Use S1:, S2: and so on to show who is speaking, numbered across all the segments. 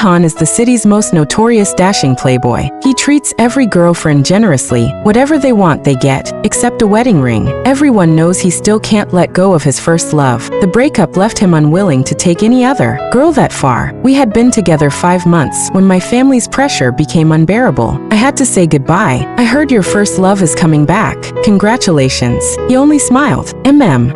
S1: Han is the city's most notorious dashing playboy. He treats every girlfriend generously. Whatever they want they get, except a wedding ring. Everyone knows he still can't let go of his first love. The breakup left him unwilling to take any other girl that far. We had been together 5 months when my family's pressure became unbearable. I had to say goodbye. I heard your first love is coming back. Congratulations. He only smiled.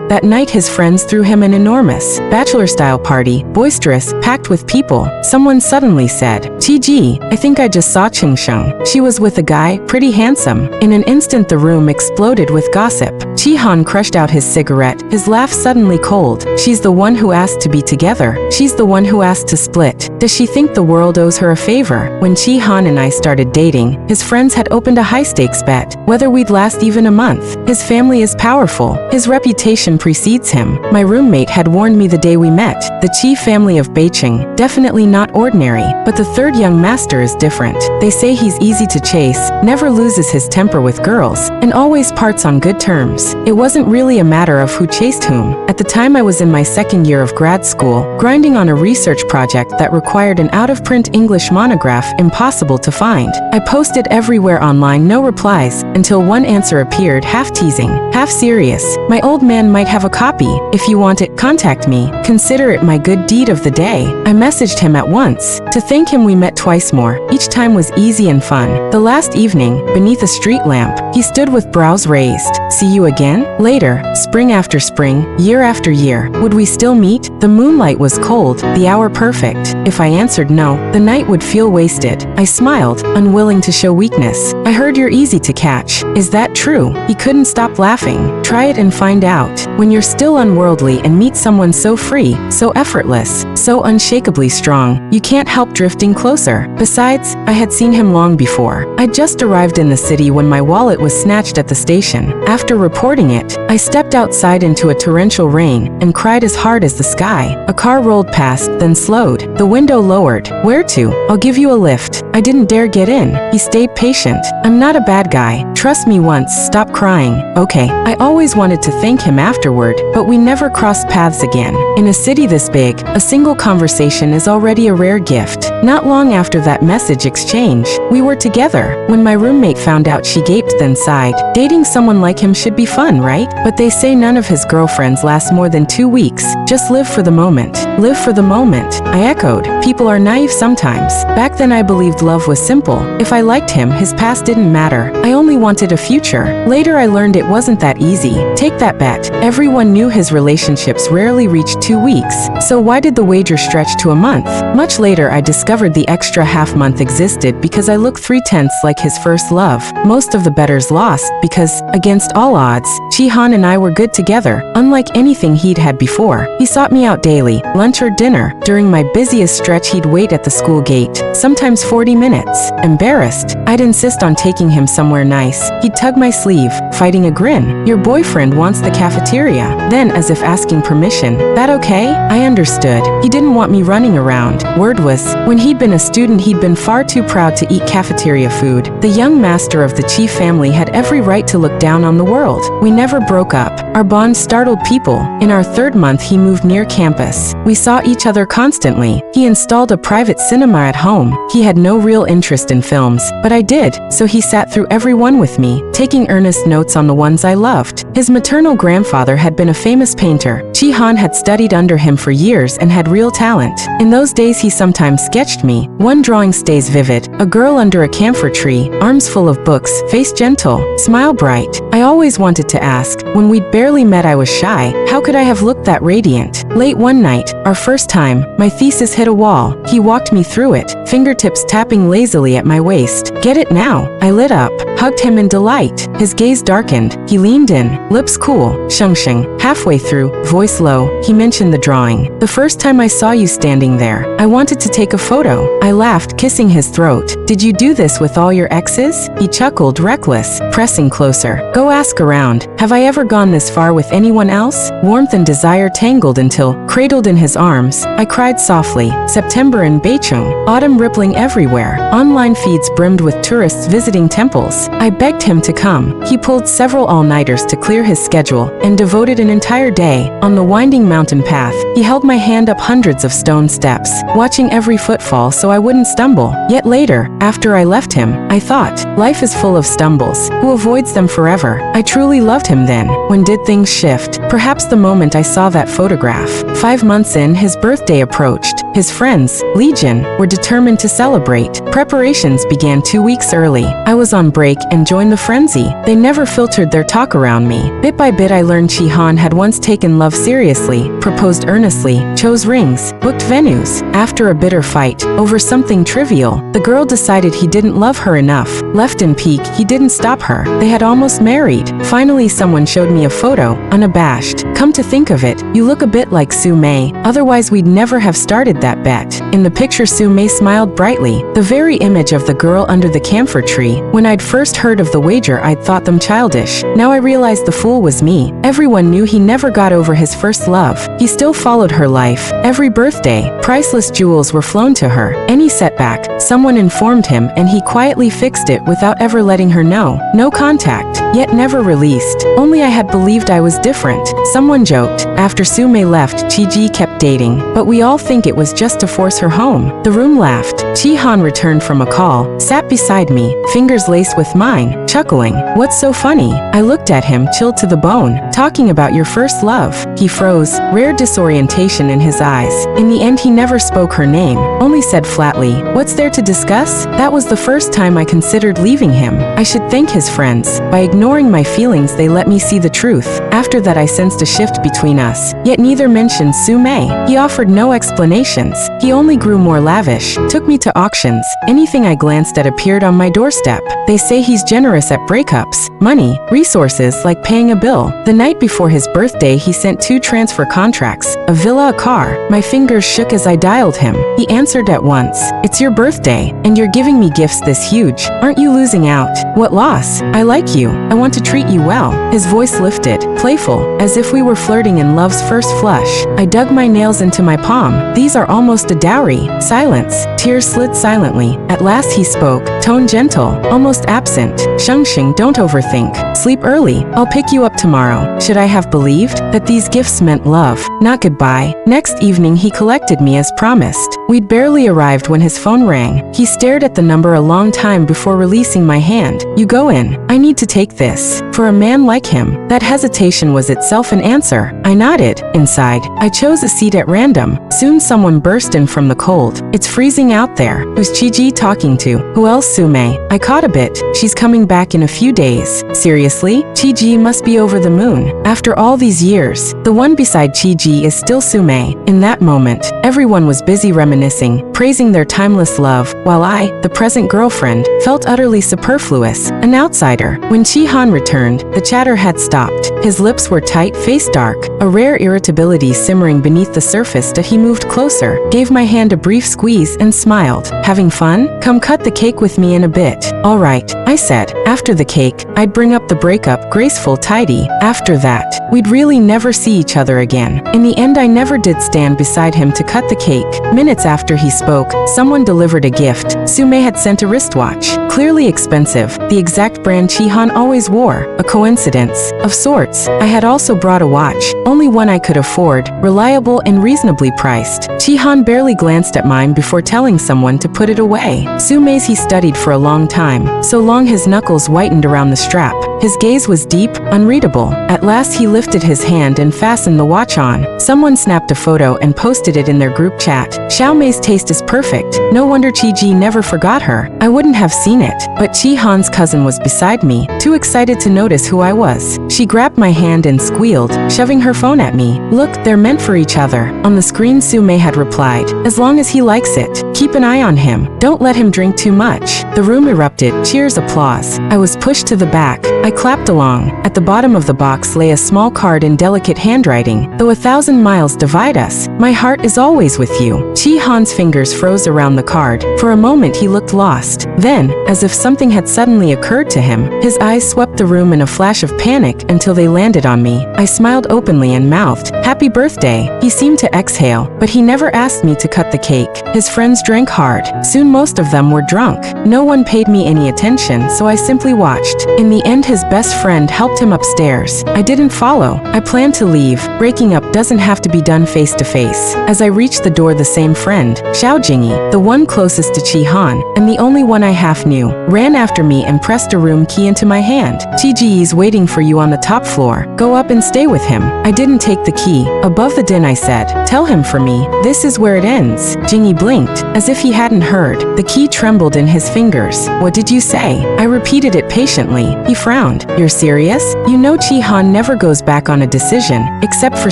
S1: That night his friends threw him an enormous bachelor-style party, boisterous, packed with people. Someone suddenly said, "TG, I think I just saw Ching Sheng. She was with a guy, pretty handsome." In an instant the room exploded with gossip. Chi Han crushed out his cigarette, his laugh suddenly cold. "She's the one who asked to be together. She's the one who asked to split. Does she think the world owes her a favor?" When Chi Han and I started dating, his friends had opened a high-stakes bet, whether we'd last even a month. His family is powerful. His reputation precedes him. My roommate had warned me the day we met. The Chi family of Beijing, definitely not ordinary, but the third young master is different. They say he's easy to chase, never loses his temper with girls, and always parts on good terms. It wasn't really a matter of who chased whom. At the time I was in my second year of grad school, grinding on a research project that required an out-of-print English monograph impossible to find. I posted everywhere online, no replies, until one answer appeared, half teasing, half serious. "My old man might have a copy. If you want it, contact me. Consider it my good deed of the day." I messaged him at once. To thank him we met twice more. Each time was easy and fun. The last evening, beneath a street lamp, he stood with brows raised. "See you again?" Later, spring after spring, year after year, would we still meet? The moonlight was cold, the hour perfect. If I answered no, the night would feel wasted. I smiled, unwilling to show weakness. "I heard you're easy to catch. Is that true?" He couldn't stop laughing. "Try it and find out. When you're still unworldly and meet someone so free, so effortless, so unshakably strong, you can't help drifting closer." Besides, I had seen him long before. I'd just arrived in the city when my wallet was snatched at the station. After reporting it, I stepped outside into a torrential rain and cried as hard as the sky. A car rolled past, then slowed. The window lowered. "Where to?" "I'll give you a lift." I didn't dare get in. He stayed patient. "I'm not a bad guy. Trust me once, stop crying." "Okay." I always wanted to thank him afterward, but we never crossed paths again. In a city this big, a single conversation is already a rare gift. Not long after that message exchange, we were together. When my roommate found out, she gaped then sighed. Dating someone like him should be fun, right? But they say none of his girlfriends last more than 2 weeks. Just live for the moment. Live for the moment. I echoed. People are naive sometimes. Back then I believed love was simple. If I liked him, his past didn't matter. I only wanted a future. Later I learned it wasn't that easy. Take that bet. Everyone knew his relationships rarely reached 2 weeks. So why did the wager stretch to a month? Much later I discovered the extra half month existed because I looked 3/10 like his first love. Most of the bettors lost because, against all odds, Chi Han and I were good together, unlike anything he'd had before. He sought me out daily, lunch or dinner. During my busiest stretch he'd wait at the school gate, sometimes 40 minutes. Embarrassed, I'd insist on taking him somewhere nice. He'd tug my sleeve, fighting a grin. "Your boyfriend wants the cafeteria." Then, as if asking permission, "That okay?" I understood. He didn't want me running around. Word was, when he'd been a student he'd been far too proud to eat cafeteria food. The young master of the Chi family had every right to look down on the world. We never broke up. Our bond startled people. In our 3rd month he moved near campus. We saw each other constantly. He installed a private cinema at home. He had no real interest in films, but I did, so he sat through every one with me, taking earnest notes on the ones I loved. His maternal grandfather had been a famous painter. Chi Han had studied under him for years and had real talent. In those days he sometimes sketched me. One drawing stays vivid. A girl under a camphor tree, arms full of books, face gentle, smile bright. I always wanted to ask. When we'd barely met I was shy. How could I have looked that radiant? Late one night, our first time, my thesis hit a wall. He walked me through it, fingertips tapping lazily at my waist. "Get it now." I lit up, hugged him in delight. His gaze darkened. He leaned in, lips cool. "Shengsheng." Halfway through, voice low, he mentioned the drawing. "The first time I saw you standing there, I wanted to take a photo." I laughed, kissing his throat. "Did you do this with all your exes?" He chuckled, reckless, pressing closer. "Go ask around. Have I ever gone this far with anyone else?" Warmth and desire tangled until, cradled in his arms, I cried softly. September in Beijing, autumn rippling everywhere. Online feeds brimmed with tourists visiting temples. I begged him to come. He pulled several all-nighters to clear his schedule and devoted an entire day. On the winding mountain path, he held my hand up hundreds of stone steps, watching every foot fall so I wouldn't stumble. Yet later, after I left him, I thought, life is full of stumbles. Who avoids them forever? I truly loved him then. When did things shift? Perhaps the moment I saw that photograph. 5 months in, his birthday approached. His friends, Legion, were determined to celebrate. Preparations began 2 weeks early. I was on break and joined the frenzy. They never filtered their talk around me. Bit by bit I learned Chi-han had once taken love seriously, proposed earnestly, chose rings, booked venues. After a bitter fight over something trivial, the girl decided he didn't love her enough. Left in pique, he didn't stop her. They had almost married. Finally someone showed me a photo, unabashed. Come to think of it, you look a bit like Su Mei, otherwise we'd never have started that bet. In the picture Su Mei smiled brightly, the very image of the girl under the camphor tree. When I'd first heard of the wager I'd thought them childish. Now I realized the fool was me. Everyone knew he never got over his first love. He still followed her life. Every birthday, priceless jewels were flown to her. Any setback, someone informed him and he quietly fixed it without ever letting her know. No contact, yet never released. Only I had believed I was different. Someone joked, after Su Mei left, Chi-ji kept dating, but we all think it was just to force her home. The room laughed. Chi-han returned from a call, sat beside me, fingers laced with mine, chuckling. What's so funny? I looked at him, chilled to the bone. Talking about your first love. He froze, rare disorientation in his eyes. In the end he never spoke her name, only said flatly, what's there to discuss? That was the first time I considered leaving him. I should thank his friends. By ignoring my feelings they let me see the truth. After that I sensed a shift between us. Yet neither mentioned Su Mei. He offered no explanations. He only grew more lavish, took me to auctions. Anything I glanced at appeared on my doorstep. They say he's generous at breakups. Money, resources like paying a bill. The night before his birthday he sent 2 transfer contracts, a villa, a car. My fingers shook as I dialed him. He answered at once. It's your birthday, and you're giving me gifts this huge. Aren't you losing out? What loss? I like you. I want to treat you well. His voice lifted, playful, as if we were flirting in love's first flush. I dug my nails into my palm. These are almost a dowry. Silence. Tears slid silently. At last he spoke, tone gentle, almost absent. Shengxing, don't overthink. Sleep early. I'll pick you up tomorrow. Should I have believed that these gifts meant love, not goodbye? Next evening he collected me as promised. We'd barely arrived when his phone rang. He stared at the number a long time before releasing my hand. You go in. I need to take this. For a man like him, that hesitation was itself an answer. I nodded. Inside, I chose a seat at random. Soon someone burst in from the cold. It's freezing out there. Who's Chi-ji talking to? Who else? Su Mei. I caught a bit. She's coming back in a few days. Seriously? Chi-ji must be over the moon. After all these years, the one beside Chi-ji is still Su Mei. In that moment, everyone was busy reminiscing, praising their timeless love, while I, the present girlfriend, felt utterly superfluous, an outsider. When Chi-han returned, the chatter had stopped. His lips were tight, face dark, a rare irritability simmering beneath the surface. That he moved closer, gave my hand a brief squeeze and smiled. Having fun? Come cut the cake with me in a bit. All right, I said. After the cake, I'd bring up the breakup, graceful, tidy. After that, we'd really never see each other again. In the end I never did stand beside him to cut the cake. Minutes after he spoke, someone delivered a gift. Su Mei had sent a wristwatch. Clearly expensive, the exact brand Chi-han always wore. A coincidence. Of sorts. I had also brought a watch, only one I could afford, reliable and reasonably priced. Chi-han barely glanced at mine before telling someone to put it away. Su Mei's he studied for a long time, so long his knuckles whitened around the strap. His gaze was deep, unreadable. At last he lifted his hand and fastened the watch on. Someone snapped a photo and posted it in their group chat. Xiao Mei's taste is perfect. No wonder Chi-ji never forgot her. I wouldn't have seen it, but Chi-han's cousin was beside me, too excited to notice who I was. She grabbed my hand and squealed, shoving her phone at me. Look, they're meant for each other. On the screen Su Mei had replied, as long as he likes it. Keep an eye on him. Don't let him drink too much. The room erupted, cheers, applause. I was pushed to the back. I clapped along. At the bottom of the box lay a small card in delicate handwriting. Though 1,000 miles divide us, my heart is always with you. Chi-han's fingers froze around the card. For a moment he looked lost. Then, as if something had suddenly occurred to him, his eyes swept the room in a flash of panic until they landed on me. I smiled openly and mouthed, "Happy birthday." He seemed to exhale, but he never asked me to cut the cake. His friends drank hard. Soon most of them were drunk. No one paid me any attention, so I simply watched. In the end, his best friend helped him upstairs. I didn't follow. I planned to leave. Breaking up doesn't have to be done face to face. As I reached the door, the same friend, Xiao Jingyi, the one closest to Qi Han, and the only one I half knew, ran after me and pressed a room key into my hand. Qi Ji's waiting for you on the top floor. Go up and stay with him. I didn't take the key. Above the din, I said, tell him for me. This is where it ends. Jingyi blinked, as if he hadn't heard. The key trembled in his fingers. What did you say? I repeated it patiently. He frowned. You're serious? You know Qi Han never goes back on a decision, except for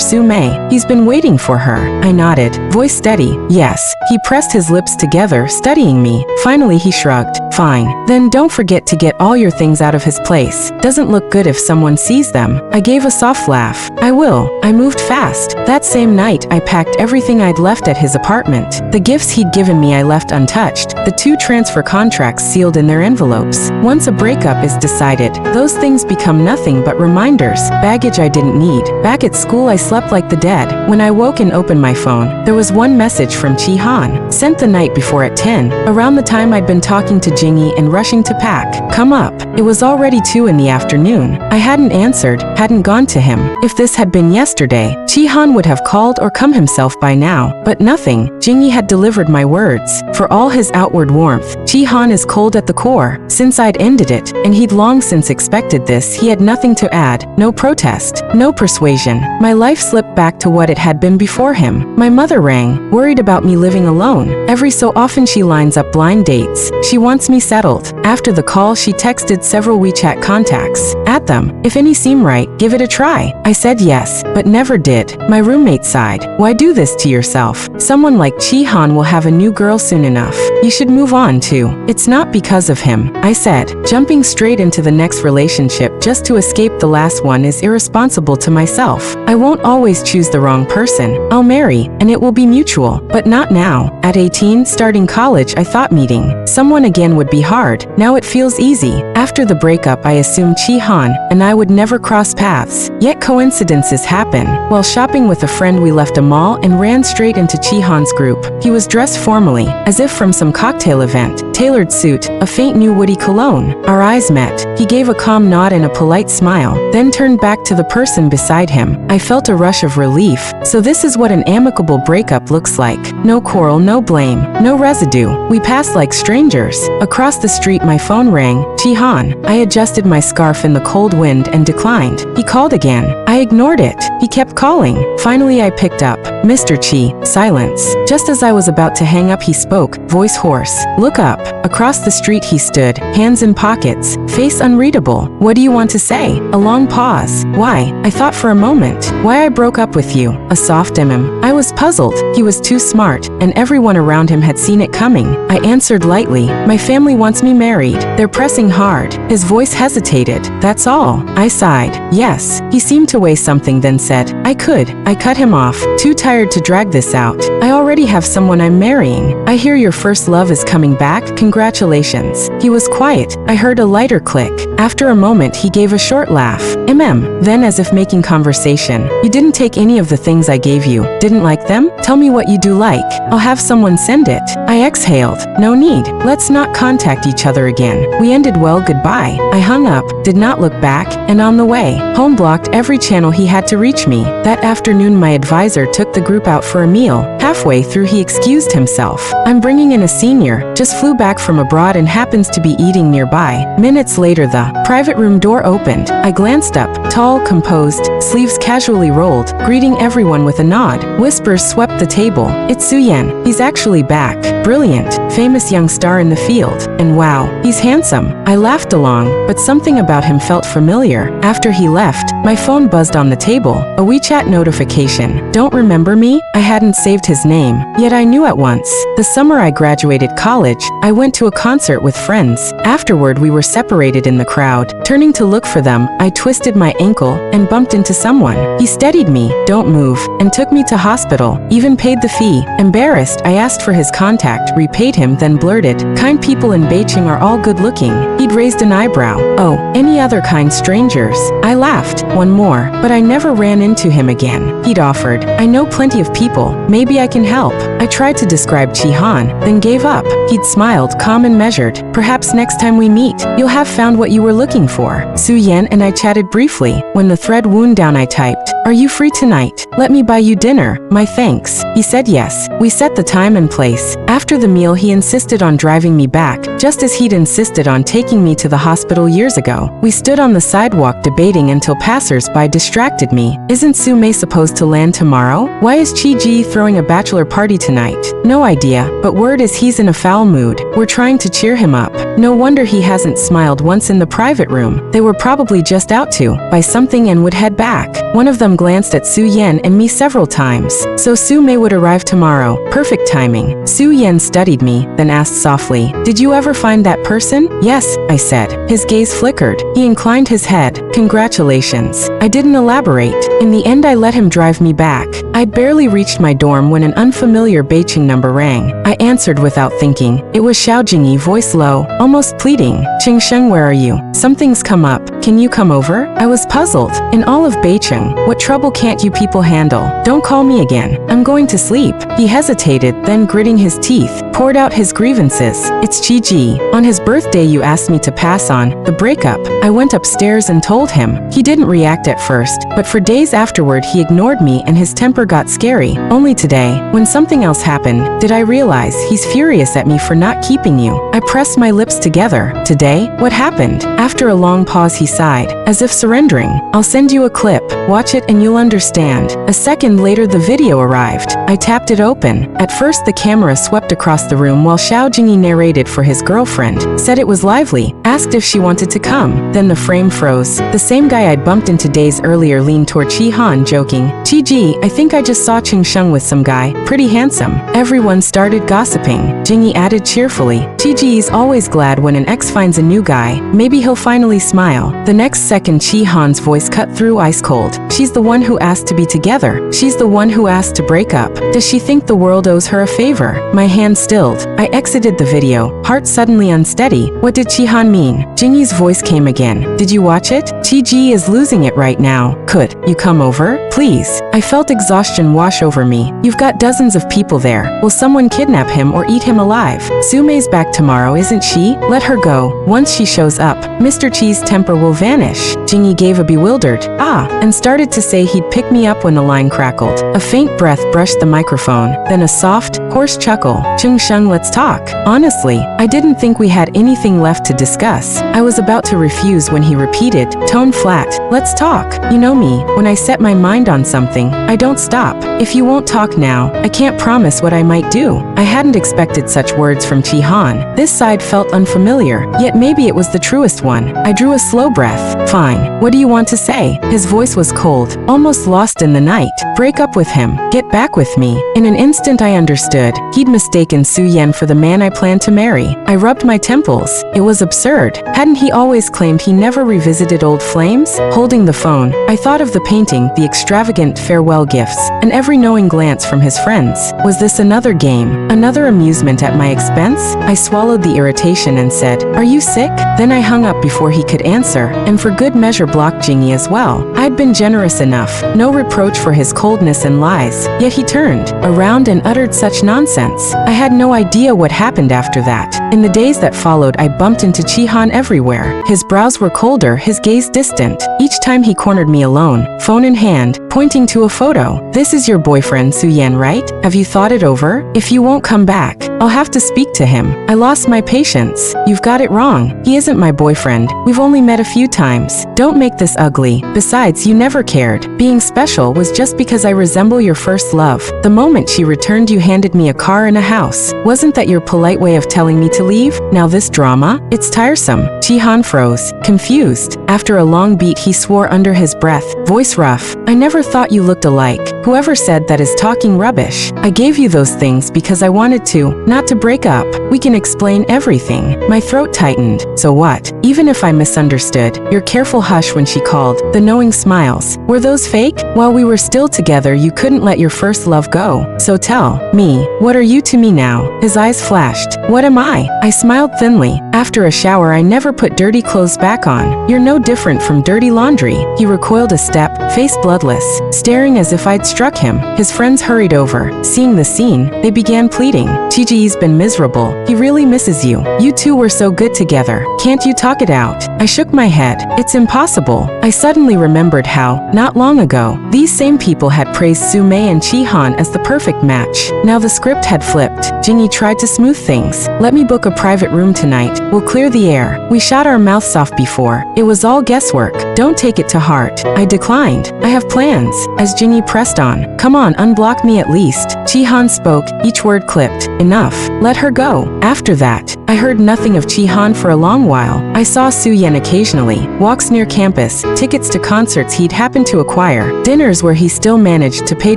S1: Su Mei. He's been waiting for her. I nodded, voice steady. Yes. He pressed his lips together, studying me. Finally, he shrugged. Fine. Then don't forget to get all your things out of his place. Doesn't look good if someone sees them. I gave a soft laugh. I will. I moved fast. That same night, I packed everything I'd left at his apartment. The gifts he'd given me I left untouched, the 2 transfer contracts sealed in their envelopes. Once a breakup is decided, those things become nothing but reminders, baggage I didn't need. Back at school, I slept like the dead. When I woke and opened my phone, there was one message from Qi Han, sent the night before at 10, around the time I'd been talking to Jingyi and rushing to pack. Come up. It was already 2 in the afternoon. I hadn't answered, hadn't gone to him. If this had been yesterday, Qi Han would have called or come himself by now, but nothing. Jingyi had delivered my words. For all his outward warmth, Qi Han is cold at the core. Since I'd ended it, and he'd long since expected this, he had nothing to add, no protest, no persuasion. My life slipped back to what it had been before him. My mother rang, worried about me living alone. Every so often she lines up blind dates. She wants me settled. After the call, she texted several WeChat contacts. At them, if any seem right, give it a try. I said yes, but never did. My roommate sighed. Why do this to yourself? Someone like Qi Han will have a new girl soon enough. You should move on too. It's not because of him, I said. Jumping straight into the next relationship just to escape the last one is irresponsible to myself. I won't always choose the wrong person. I'll marry, and it will be mutual, but not now. At 18, starting college, I thought meeting someone again would be hard. Now it feels easy. After the breakup, I assumed Qi Han and I would never cross paths. Yet coincidences happen. While shopping with a friend, we left a mall and ran straight into Qi Han's group. He was dressed formally, as if from some cocktail event. Tailored suit, a faint new woody cologne. Our eyes met. He gave a calm nod and a polite smile, then turned back to the person beside him. I felt a rush of relief. So this is what an amicable breakup looks like. No quarrel, no blame, no residue. We passed like strangers. Across the street, my phone rang. Qi Han. I adjusted my scarf in the cold wind and declined. He called again. I ignored it. He kept calling. Finally, I picked up. Mr. Qi. Silence. Just as I was about to hang up, he spoke, voice hoarse. Look up. Across the street he stood, hands in pockets, face unreadable. What do you want to say? A long pause. Why? I thought for a moment. Why I broke up with you. A soft I was puzzled. He was too smart, and everyone around him had seen it coming. I answered lightly. My family wants me married. They're pressing hard. His voice hesitated. That's all. I sighed. Yes. He seemed to weigh something, then said, I could. I cut him off. Too tired to drag this out. I already have someone I'm marrying. I hear your first love is coming back. Congratulations. He was quiet. I heard a lighter click. After a moment, he gave a short laugh. Then, as if making conversation, you didn't take any of the things I gave you. Didn't like them? Tell me what you do like. I'll have someone send it. I exhaled. No need. Let's not contact each other again. We ended well, goodbye. I hung up, did not look back, and on the way home blocked every channel he had to reach me. That afternoon, my advisor took the group out for a meal. Halfway through, he excused himself. I'm bringing in a senior, just flew back from abroad and happens to be eating nearby. Minutes later, the private room door opened. I glanced up, tall, composed, sleeves casually rolled, greeting everyone with a nod. Whispers swept the table. It's Suyen. He's actually back. Brilliant, famous young star in the field. And wow, he's handsome. I laughed along, but something about him felt familiar. After he left, my phone buzzed on the table. A WeChat notification. Don't remember me? I hadn't saved his name, yet I knew at once. The summer I graduated college, I went to a concert with friends. Afterward, we were separated in the crowd. Turning to look for them, I twisted my ankle and bumped into someone. He steadied me, don't move, and took me to hospital, even paid the fee. Embarrassed, I asked for his contact, repaid him, then blurted, kid. Kind people in Beijing are all good looking. He'd raised an eyebrow. Oh, any other kind strangers? I laughed. One more, but I never ran into him again. He'd offered, I know plenty of people. Maybe I can help. I tried to describe Chi-Han, then gave up. He'd smiled, calm and measured. Perhaps next time we meet, you'll have found what you were looking for. Su Yan and I chatted briefly. When the thread wound down, I typed, are you free tonight? Let me buy you dinner. My thanks. He said yes. We set the time and place. After the meal, he insisted on driving me back, just as he'd insisted on taking me to the hospital years ago. We stood on the sidewalk debating until passers-by distracted me. Isn't Su Mei supposed to land tomorrow? Why is Chi Ji throwing a bachelor party tonight? No idea, but word is he's in a foul mood. We're trying to cheer him up. No wonder he hasn't smiled once in the private room. They were probably just out to buy something and would head back. One of them glanced at Su Yan and me several times. So Su Mei would arrive tomorrow. Perfect timing. Su Yan studied me, then asked softly, did you ever find that person? Yes, I said. His gaze flickered. He inclined his head. Congratulations. I didn't elaborate. In the end, I let him drive me back. I'd barely reached my dorm when an unfamiliar Beijing number rang. I answered without thinking. It was Xiao Jingyi, voice low, almost pleading. Qingsheng, where are you? Something's come up. Can you come over? I was puzzled. In all of Beijing, what trouble can't you people handle? Don't call me again. I'm going to sleep. He hesitated, then gritting his teeth, poured out his grievances. It's Chi Ji. On his birthday you asked me to pass on the breakup. I went upstairs and told him. He didn't react at first, but for days afterward he ignored me and his temper got scary. Only today, when something else happened, did I realize he's furious at me for not keeping you. I pressed my lips together. Today? What happened? After a long pause he sighed, as if surrendering. I'll send you a clip. Watch it and you'll understand. A second later the video arrived. I tapped it open. At first the camera swept across the room while Xiao Jingyi narrated for his girlfriend, said it was lively, asked if she wanted to come. Then the frame froze. The same guy I'd bumped into days earlier leaned toward Chi-Han, joking, Chi Ji, I think I just saw Qingsheng with some guy, pretty handsome. Everyone started gossiping. Jingyi added cheerfully, Chi Ji's always glad when an ex finds a new guy. Maybe he'll finally smile. The next second Chi-Han's voice cut through ice cold. She's the one who asked to be together. She's the one who asked to break up. Does she think the world owes her a favor? My hand stilled. I exited the video, heart suddenly unsteady. What did Chi-Han mean? Jingyi's voice came again. Did you watch it? Chi Ji is losing it right now. Could you come over? Please. I felt exhaustion wash over me. You've got dozens of people there. Will someone kidnap him or eat him alive? Su Mei's back tomorrow, isn't she? Let her go. Once she shows up, Mr. Chi's temper will vanish. Jingyi gave a bewildered ah and started to say he'd pick me up when the line crackled. A faint breath brushed the microphone, then a soft, hoarse chuckle. Qingsheng, let's talk. Honestly, I didn't think we had anything left to discuss. I was about to refuse when he repeated, tone flat, let's talk. You know me, when I set my mind on something, I don't stop. If you won't talk now, I can't promise what I might do. I hadn't expected such words from Chi-Han. This side felt unfamiliar, yet maybe it was the truest one. I drew a slow breath. Fine. What do you want to say? His voice was cold, almost lost in the night. Break up with him. Get back with me. In an instant I understood. He'd mistaken Su Yan for the man I planned to marry. I rubbed my temples. It was absurd. Hadn't he always claimed he never revisited old flames? Holding the phone, I thought of the painting, the extravagant farewell gifts, and every knowing glance from his friends. Was this another game? Another amusement at my expense? I swallowed the irritation and said, are you sick? Then I hung up before he could answer, and for good measure blocked Jingyi as well. I'd been generous enough, no reproach for his coldness and lies, yet he turned around and uttered such nonsense. I had no idea what happened after that. In the days that followed, I bumped into Chi-Han everywhere. His brows were colder, his gaze distant. Each time he cornered me alone, phone in hand, pointing to a photo. This is your boyfriend, Su Yan, right? Have you thought it over? If you won't come back, I'll have to speak to him. I lost my patience. You've got it wrong. He isn't my boyfriend. We've only met a few times. Don't make this ugly. Besides, you never cared. Being special was just because I resemble your first love. The moment she returned, you handed me a car and a house. Wasn't that your polite way of telling me to leave? Now this drama? It's tiresome. Chi-Han froze, confused. After a long beat, he swore under his breath, voice rough. I never thought you looked alike. Whoever said that is talking rubbish. I gave you those things because I wanted to, not to break up. We can explain everything. My throat tightened. So what? Even if I misunderstood, your careful hush when she called, the knowing smiles. Were those fake? While we were still together, you couldn't let your first love go. So tell me, what are you to me now? His eyes flashed. What am I? I smiled thinly. After a shower, I never put dirty clothes back on. You're no different from dirty laundry. He recoiled a step, face bloodless, staring as if I'd struck him. His friends hurried over. Seeing the scene, they began pleading. Chiji's been miserable. He really misses you. You two were so good together. Can't you talk it out? I shook my head. It's impossible. I suddenly remembered how, not long ago, these same people had praised Su-mei and Chi-han as the perfect match. Now the script had flipped. Jingi tried to smooth things. Let me book a private room tonight. We'll clear the air. We shot our mouths off before. It was all guesswork. Don't take it to heart. I declined. I have plans. As Jingi pressed on. Come on, unblock me at least. Chi-han spoke, each word clipped. Enough. Let her go. After that, I heard nothing of Chi-han for a long while. I saw Su-yen occasionally, walks near campus, tickets to concerts he'd happened to acquire, dinners where he still managed to pay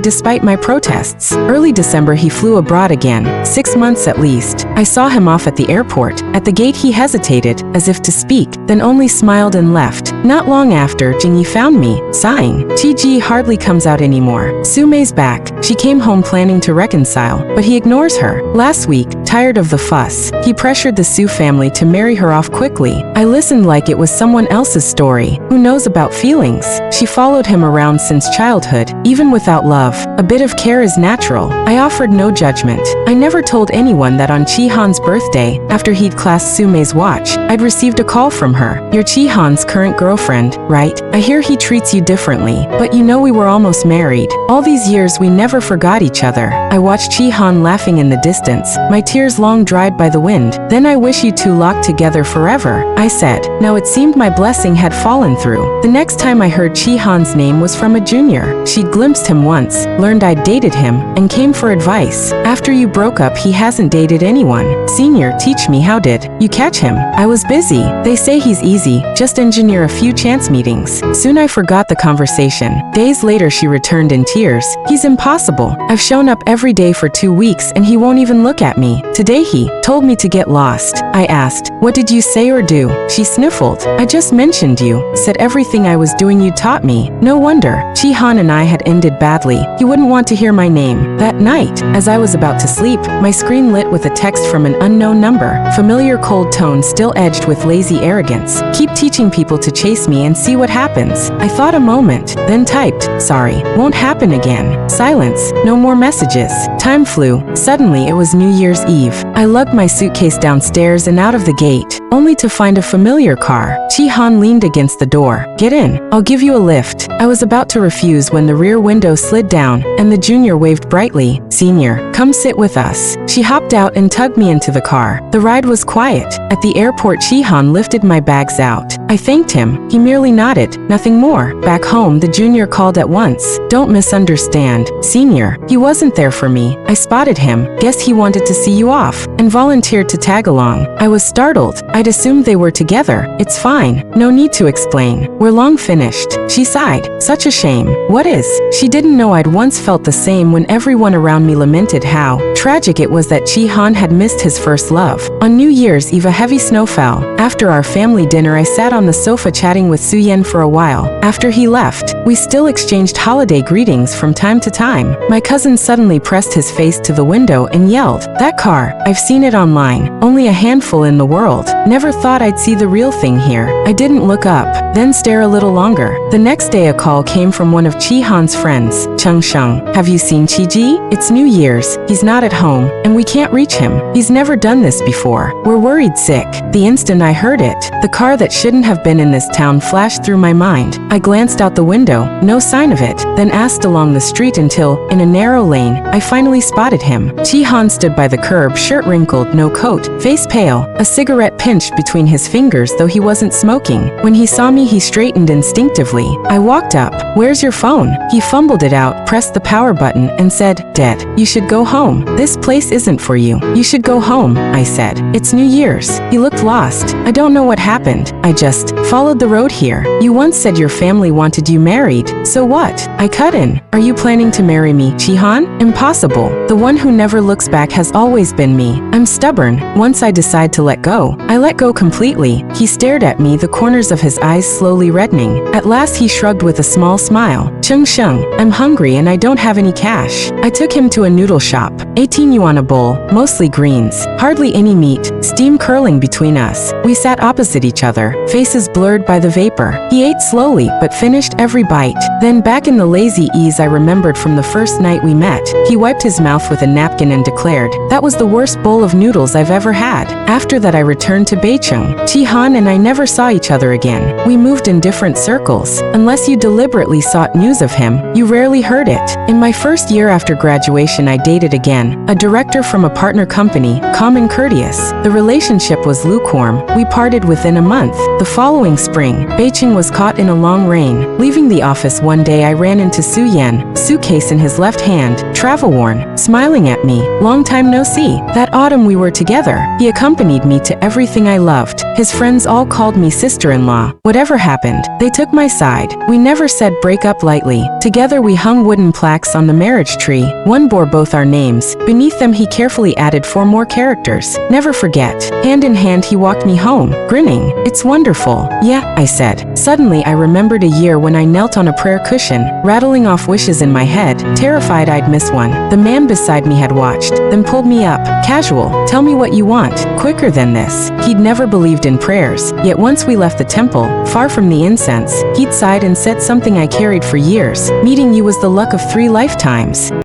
S1: despite my protests. Early December he flew abroad again, 6 months at least. I saw him off at the airport. At the gate he hesitated, as if to speak, then only smiled and left. Not long after, Jingi found me, sighing. Chiji hardly comes out anymore. Su-mei's back. She came home planning to reconcile, but he ignores her. Last week, tired of the fuss, he pressured the Su family to marry her off quickly. I listened like it was someone else's story. Who knows about feelings? She followed him around since childhood, even without love. A bit of care is natural. I offered no judgment. I never told anyone that on Chi-han's birthday, after he'd clasped Su-mei's watch, I'd received a call from her. You're Chi-han's current girlfriend, right? I hear he treats you differently, but you know we were almost married. All these years we never forgot each other. I watched Chi-han laughing in the distance, my tears long dried by the wind. Then I wish you two locked together forever, I said. Now it seemed my blessing had fallen through. The next time I heard Chi-han's name was from a junior. She'd glimpsed him once, learned I'd dated him, and came for advice. After you broke up, he hasn't dated anyone. Senior, teach me, how did you catch him? I was busy. They say he's easy, just engineer a few chance meetings. Soon I forgot the conversation. Days later she returned in tears. He's impossible. I've shown up every day for 2 weeks and he won't even look at me. Today he told me to get lost. I asked, what did you say or do? She sniffled. I just mentioned you, said everything I was doing you taught me. No wonder. Chi-han and I had ended badly. He wouldn't want to hear my name. That night, as I was about to sleep, my screen lit with a text from an unknown number. Familiar cold tone still edged with lazy arrogance. Keep teaching people to chase me and see what happens. I thought a moment, then typed, sorry, won't happen again. Silence, no more messages. Time flew. Suddenly it was New Year's Eve. I lugged my suitcase downstairs and out of the gate, only to find a familiar car. Chi-han leaned against the door. Get in, I'll give you a lift. I was about to refuse when the rear window slid down, and the junior waved brightly. Senior, come sit with us. She hopped out and tugged me into the car. The ride was quiet. At the airport, Chi-han lifted my bags out. I thanked him. He merely nodded, nothing more. Back home, the junior called at once. Don't misunderstand. Senior, he wasn't there for me. I spotted him. Guess he wanted to see you off, and volunteered to tag along. I was startled. I'd assumed they were together. It's fine. No need to explain. We're long finished. She sighed. Such a shame. What is? She didn't know I'd once felt the same when everyone around me lamented how tragic it was that Chi-han had missed his first love. On New Year's Eve, a heavy snow fell. After our family dinner, I sat on the sofa chatting with Su-yen for a while. After he left, we still exchanged holiday greetings from time to time. My cousin suddenly pressed his face to the window and yelled, that car, I've seen it online. Only a handful in the world. Never thought I'd see the real thing here. I didn't look up, then stare a little longer. The next day a call came from one of Chi-han's friends, Chung Sheng. Have you seen Chiji? It's New Year's. He's not at home, and we can't reach him. He's never done this before. We're worried sick. The instant I heard it, the car that shouldn't have been in this town flashed through my mind. I glanced out the window, no sign of it, then asked along the street until, in a narrow lane, I finally spotted him. Chi-han stood by the curb, shirt wrinkled, no coat, face pale, a cigarette pinched ash between his fingers, though he wasn't smoking. When he saw me, he straightened instinctively. I walked up. "Where's your phone?" He fumbled it out, pressed the power button, and said, "Dead. You should go home. This place isn't for you. You should go home," I said. "It's New Year's." He looked lost. "I don't know what happened. I just followed the road here. You once said your family wanted you married. So what?" I cut in. "Are you planning to marry me, Chihan? Impossible. The one who never looks back has always been me. I'm stubborn. Once I decide to let go, I let go completely." He stared at me, the corners of his eyes slowly reddening. At last he shrugged with a small smile. "Cheng Sheng, I'm hungry and I don't have any cash." I took him to a noodle shop. 18 yuan a bowl, mostly greens. Hardly any meat, steam curling between us. We sat opposite each other, faces blurred by the vapor. He ate slowly, but finished every bite. Then, back in the lazy ease I remembered from the first night we met, he wiped his mouth with a napkin and declared, "That was the worst bowl of noodles I've ever had." After that I returned to Beicheng. Chihan and I never saw each other again. We moved in different circles. Unless you deliberately sought news of him, you rarely heard it. In my first year after graduation I dated again, a director from a partner company, calm and courteous. The relationship was lukewarm. We parted within a month. The following spring, Beicheng was caught in a long rain. Leaving the office one day I ran into Su Yan, suitcase in his left hand, travel-worn, smiling at me. "Long time no see." That autumn we were together. He accompanied me to everything I loved. His friends all called me sister-in-law. Whatever happened, they took my side. We never said break up lightly. Together we hung wooden plaques on the marriage tree. One bore both our names. Beneath them he carefully added 4 more characters. "Never forget." Hand in hand he walked me home, grinning. "It's wonderful." "Yeah," I said. Suddenly I remembered a year when I knelt on a prayer cushion, rattling off wishes in my head, terrified I'd miss one. The man beside me had watched, then pulled me up. Casual, "Tell me what you want." Quicker than this. He'd never believed in prayers, yet once we left the temple, far from the incense, he'd sighed and said something I carried for years. "Meeting you was the luck of 3 lifetimes."